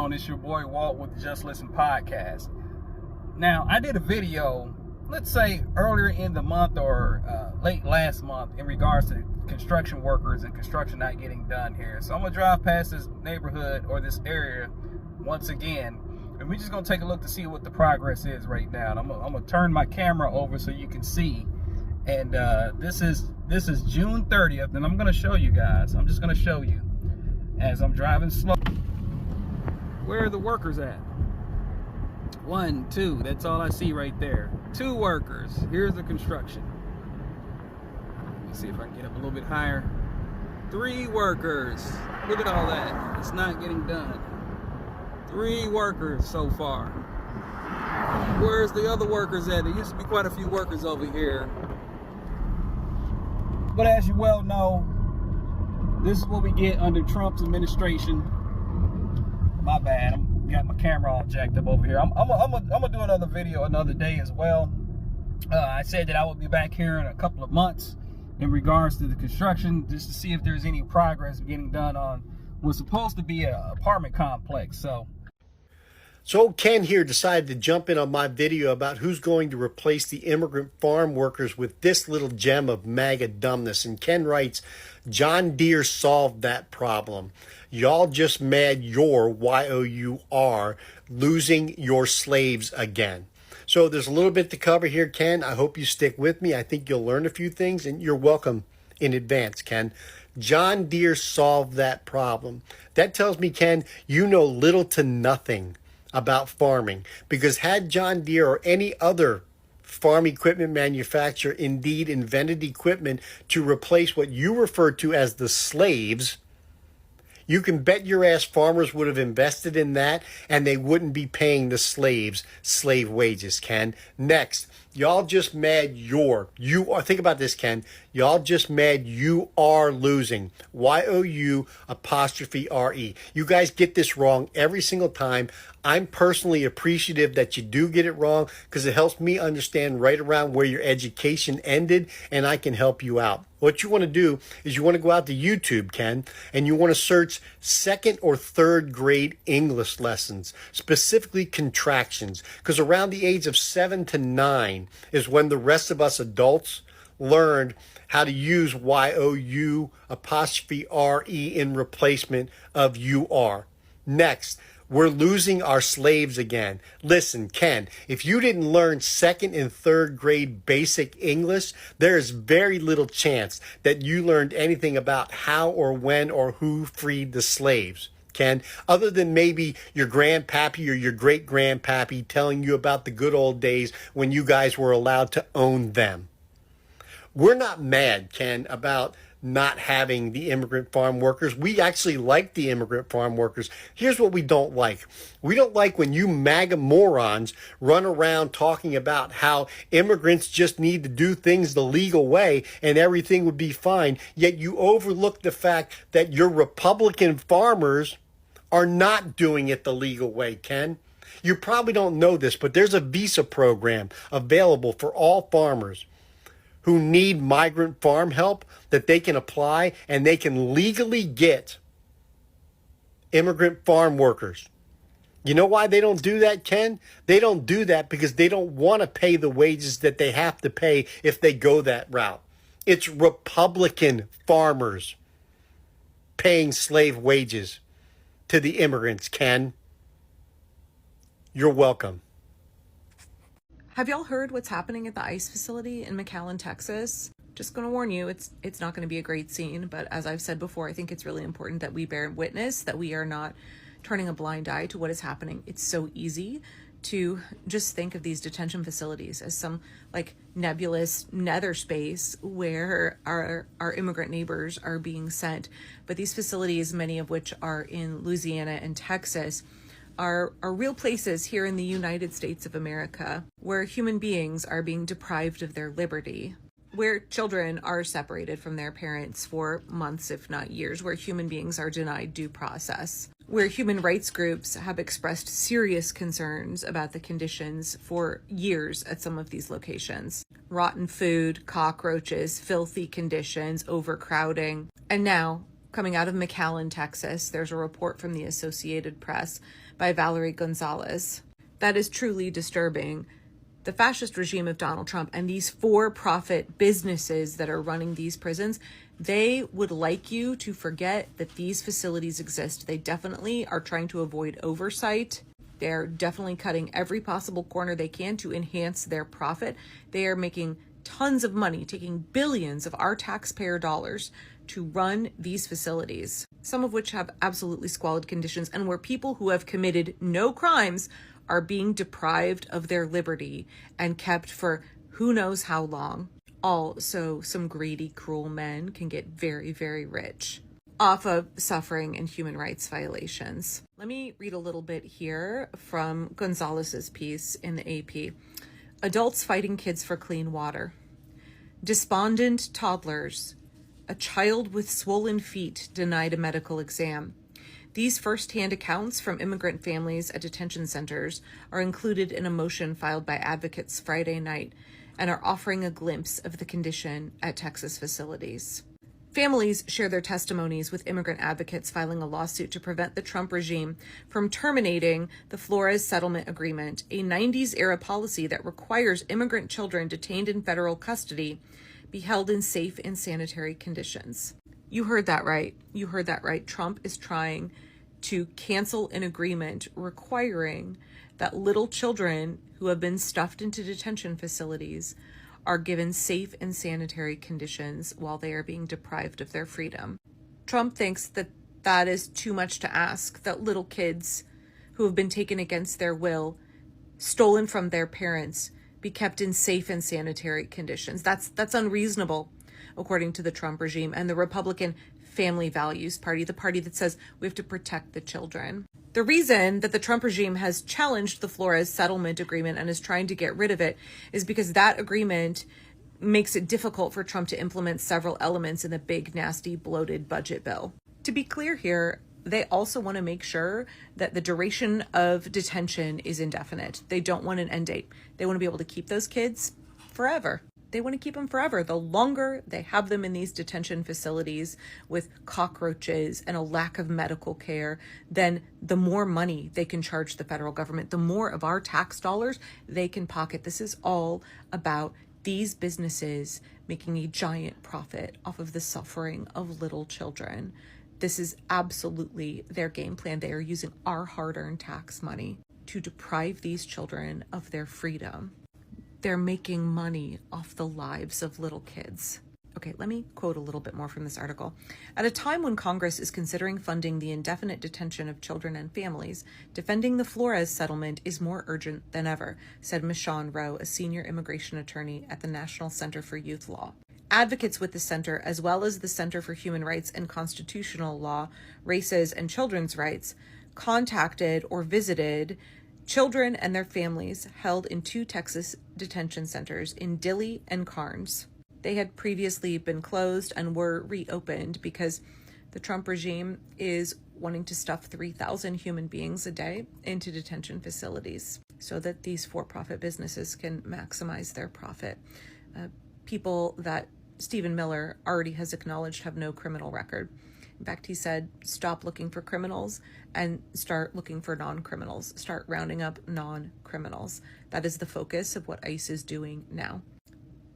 on? It's your boy Walt with the Just Listen podcast. Now, I did a video, let's say earlier in the month or late last month, in regards to construction workers and construction not getting done here. So I'm gonna drive past this neighborhood or this area once again, and we're just gonna take a look to see what the progress is right now. And I'm gonna turn my camera over so you can see. And this is June 30th, and I'm gonna show you guys. I'm just gonna show you as I'm driving slow. Where are the workers at? 1, 2, that's all I see right there. 2 workers. Here's the construction. Let me see if I can get up a little bit higher. 3 workers. Look at all that. It's not getting done. 3 workers so far. Where's the other workers at? There used to be quite a few workers over here. But as you well know, this is what we get under Trump's administration. My bad. I got my camera all jacked up over here. I'm gonna do another video another day as well. I said that I would be back here in a couple of months in regards to the construction, just to see if there's any progress getting done on what's supposed to be an apartment complex. So Ken here decided to jump in on my video about who's going to replace the immigrant farm workers with this little gem of MAGA dumbness. And Ken writes, John Deere solved that problem. Y'all just mad you're, Y-O-U-R, losing your slaves again. So there's a little bit to cover here, Ken. I hope you stick with me. I think you'll learn a few things, and you're welcome in advance, Ken. John Deere solved that problem. That tells me, Ken, you know little to nothing about farming, because had John Deere or any other farm equipment manufacturer indeed invented equipment to replace what you refer to as the slaves, you can bet your ass farmers would have invested in that and they wouldn't be paying the slaves slave wages, Ken. Next, y'all just mad you are, think about this, Ken. Y'all just mad you are losing. Y-O-U apostrophe R-E. You guys get this wrong every single time. I'm personally appreciative that you do get it wrong because it helps me understand right around where your education ended, and I can help you out. What you want to do is you want to go out to YouTube, Ken, and you want to search 2nd or 3rd grade English lessons, specifically contractions, because around the age of 7 to 9 is when the rest of us adults learned how to use Y-O-U apostrophe R-E in replacement of U-R. Next, we're losing our slaves again. Listen, Ken, if you didn't learn 2nd and 3rd grade basic English, there is very little chance that you learned anything about how or when or who freed the slaves, Ken, other than maybe your grandpappy or your great-grandpappy telling you about the good old days when you guys were allowed to own them. We're not mad, Ken, about not having the immigrant farm workers. We actually like the immigrant farm workers. Here's what we don't like. We don't like when you MAGA morons run around talking about how immigrants just need to do things the legal way and everything would be fine, yet you overlook the fact that your Republican farmers are not doing it the legal way, Ken. You probably don't know this, but there's a visa program available for all farmers who need migrant farm help that they can apply, and they can legally get immigrant farm workers. You know why they don't do that, Ken? They don't do that because they don't want to pay the wages that they have to pay if they go that route. It's Republican farmers paying slave wages to the immigrants, Ken. You're welcome. Have y'all heard what's happening at the ICE facility in McAllen, Texas? Just going to warn you, it's not going to be a great scene, but as I've said before, I think it's really important that we bear witness, that we are not turning a blind eye to what is happening. It's so easy to just think of these detention facilities as some like nebulous nether space where our immigrant neighbors are being sent. But these facilities, many of which are in Louisiana and Texas, are real places here in the United States of America where human beings are being deprived of their liberty, where children are separated from their parents for months, if not years, where human beings are denied due process, where human rights groups have expressed serious concerns about the conditions for years at some of these locations. Rotten food, cockroaches, filthy conditions, overcrowding, and now coming out of McAllen, Texas. There's a report from the Associated Press by Valerie Gonzalez that is truly disturbing. The fascist regime of Donald Trump and these for-profit businesses that are running these prisons, they would like you to forget that these facilities exist. They definitely are trying to avoid oversight. They're definitely cutting every possible corner they can to enhance their profit. They are making tons of money, taking billions of our taxpayer dollars to run these facilities, some of which have absolutely squalid conditions and where people who have committed no crimes are being deprived of their liberty and kept for who knows how long. Also, some greedy, cruel men can get very, very rich off of suffering and human rights violations. Let me read a little bit here from Gonzalez's piece in the AP. Adults fighting kids for clean water. Despondent toddlers. A child with swollen feet denied a medical exam. These first-hand accounts from immigrant families at detention centers are included in a motion filed by advocates Friday night and are offering a glimpse of the condition at Texas facilities. Families share their testimonies with immigrant advocates filing a lawsuit to prevent the Trump regime from terminating the Flores Settlement Agreement, a 90s-era policy that requires immigrant children detained in federal custody be held in safe and sanitary conditions. You heard that right. You heard that right. Trump is trying to cancel an agreement requiring that little children who have been stuffed into detention facilities are given safe and sanitary conditions while they are being deprived of their freedom. Trump thinks that that is too much to ask, that little kids who have been taken against their will, stolen from their parents, be kept in safe and sanitary conditions. That's unreasonable, according to the Trump regime and the Republican Family Values Party, the party that says we have to protect the children. The reason that the Trump regime has challenged the Flores Settlement Agreement and is trying to get rid of it is because that agreement makes it difficult for Trump to implement several elements in the big, nasty, bloated budget bill. To be clear here, they also want to make sure that the duration of detention is indefinite. They don't want an end date. They want to be able to keep those kids forever. They want to keep them forever. The longer they have them in these detention facilities with cockroaches and a lack of medical care, then the more money they can charge the federal government, the more of our tax dollars they can pocket. This is all about these businesses making a giant profit off of the suffering of little children. This is absolutely their game plan. They are using our hard-earned tax money to deprive these children of their freedom. They're making money off the lives of little kids. Okay, let me quote a little bit more from this article. At a time when Congress is considering funding the indefinite detention of children and families, defending the Flores settlement is more urgent than ever, said Michonne Rowe, a senior immigration attorney at the National Center for Youth Law. Advocates with the center, as well as the Center for Human Rights and Constitutional Law, Races, and Children's Rights, contacted or visited children and their families held in 2 Texas detention centers in Dilley and Carnes. They had previously been closed and were reopened because the Trump regime is wanting to stuff 3,000 human beings a day into detention facilities so that these for-profit businesses can maximize their profit. People that Stephen Miller already has acknowledged have no criminal record. In fact, he said, stop looking for criminals and start looking for non-criminals. Start rounding up non-criminals. That is the focus of what ICE is doing now.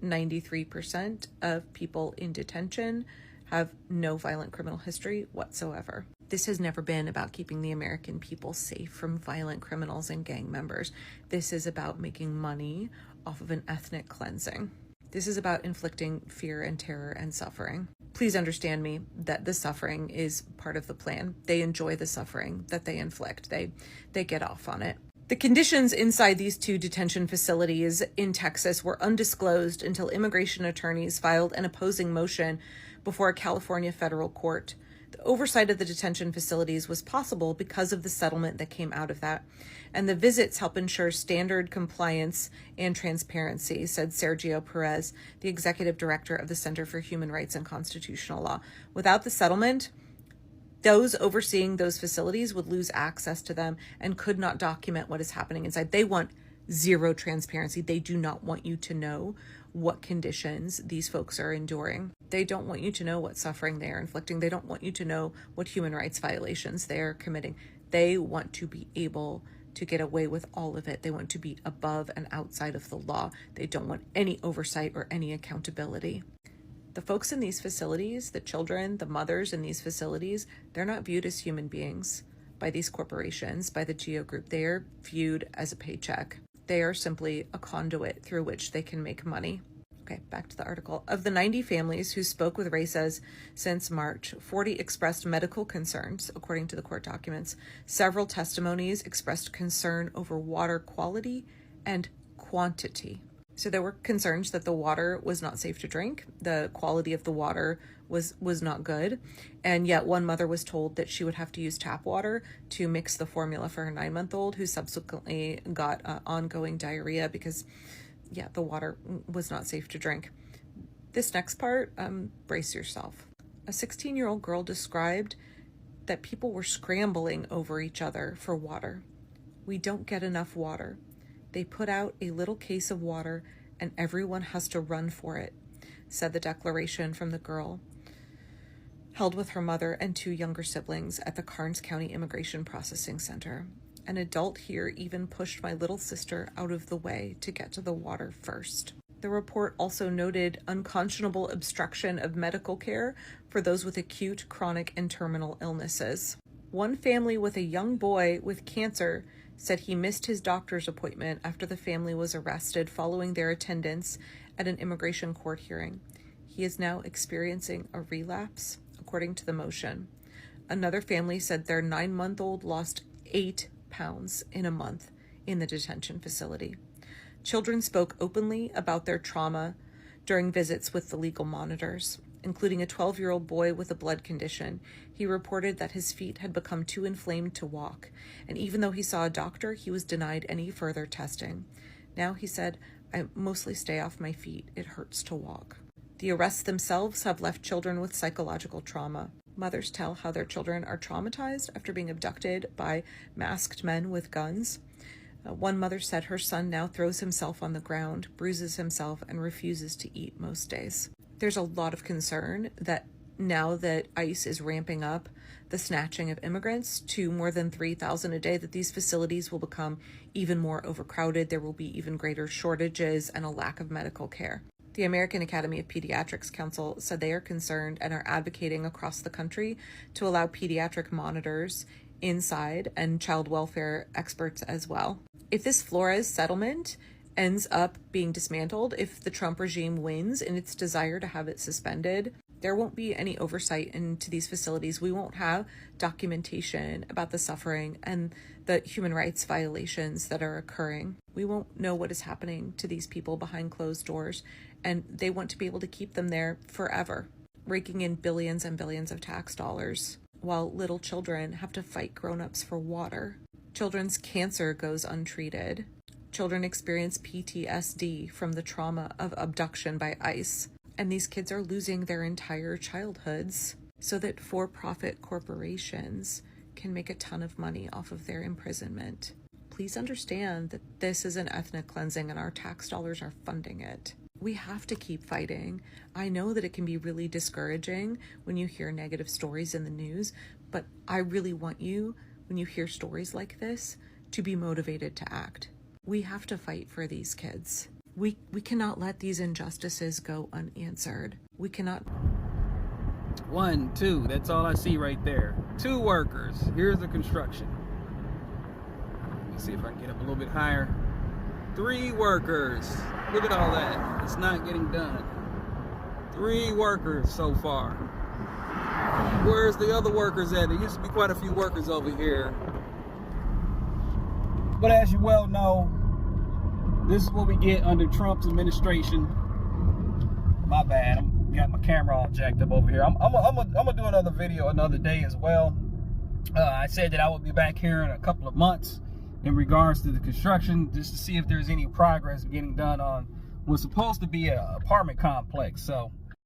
93% of people in detention have no violent criminal history whatsoever. This has never been about keeping the American people safe from violent criminals and gang members. This is about making money off of an ethnic cleansing. This is about inflicting fear and terror and suffering. Please understand me that the suffering is part of the plan. They enjoy the suffering that they inflict. They get off on it. The conditions inside these 2 detention facilities in Texas were undisclosed until immigration attorneys filed an opposing motion before a California federal court. The oversight of the detention facilities was possible because of the settlement that came out of that, and the visits help ensure standard compliance and transparency, said Sergio Perez, the executive director of the Center for Human Rights and Constitutional Law. Without the settlement, those overseeing those facilities would lose access to them and could not document what is happening inside. They want zero transparency. They do not want you to know what conditions these folks are enduring. They don't want you to know what suffering they are inflicting. They don't want you to know what human rights violations they are committing. They want to be able to get away with all of it. They want to be above and outside of the law. They don't want any oversight or any accountability. The folks in these facilities, the children, the mothers in these facilities, they're not viewed as human beings by these corporations, by the GEO Group. They are viewed as a paycheck. They are simply a conduit through which they can make money. Okay, back to the article. Of the 90 families who spoke with RACES since March, 40 expressed medical concerns, according to the court documents. Several testimonies expressed concern over water quality and quantity. So there were concerns that the water was not safe to drink, the quality of the water was not good, and yet one mother was told that she would have to use tap water to mix the formula for her 9-month-old, who subsequently got ongoing diarrhea because, the water was not safe to drink. This next part, brace yourself. A 16-year-old girl described that people were scrambling over each other for water. We don't get enough water. They put out a little case of water and everyone has to run for it, said the declaration from the girl, held with her mother and 2 younger siblings at the Karnes County Immigration Processing Center. An adult here even pushed my little sister out of the way to get to the water first. The report also noted unconscionable obstruction of medical care for those with acute, chronic, and terminal illnesses. One family with a young boy with cancer said he missed his doctor's appointment after the family was arrested following their attendance at an immigration court hearing. He is now experiencing a relapse, according to the motion. Another family said their 9-month-old lost 8 pounds in a month in the detention facility. Children spoke openly about their trauma during visits with the legal monitors, including a 12-year-old boy with a blood condition. He reported that his feet had become too inflamed to walk, and even though he saw a doctor, he was denied any further testing. Now, he said, I mostly stay off my feet. It hurts to walk. The arrests themselves have left children with psychological trauma. Mothers tell how their children are traumatized after being abducted by masked men with guns. One mother said her son now throws himself on the ground, bruises himself, and refuses to eat most days. There's a lot of concern that now that ICE is ramping up the snatching of immigrants to more than 3,000 a day, that these facilities will become even more overcrowded. There will be even greater shortages and a lack of medical care. The American Academy of Pediatrics Council said they are concerned and are advocating across the country to allow pediatric monitors inside and child welfare experts as well. If this Flores settlement ends up being dismantled, if the Trump regime wins in its desire to have it suspended, there won't be any oversight into these facilities. We won't have documentation about the suffering and the human rights violations that are occurring. We won't know what is happening to these people behind closed doors, and they want to be able to keep them there forever, raking in billions and billions of tax dollars, while little children have to fight grown-ups for water. Children's cancer goes untreated. Children experience PTSD from the trauma of abduction by ICE. And these kids are losing their entire childhoods so that for-profit corporations can make a ton of money off of their imprisonment. Please understand that this is an ethnic cleansing and our tax dollars are funding it. We have to keep fighting. I know that it can be really discouraging when you hear negative stories in the news, but I really want you, when you hear stories like this, to be motivated to act. We have to fight for these kids. We cannot let these injustices go unanswered. We cannot. 1, 2, that's all I see right there. 2 workers. Here's the construction. Let me see if I can get up a little bit higher. 3 workers. Look at all that. It's not getting done. 3 workers so far. Where's the other workers at? There used to be quite a few workers over here. But as you well know, this is what we get under Trump's administration. My bad. Got my camera all jacked up over here. I'm gonna do another video another day as well. I said that I would be back here in a couple of months in regards to the construction, just to see if there's any progress getting done on what's supposed to be an apartment complex. So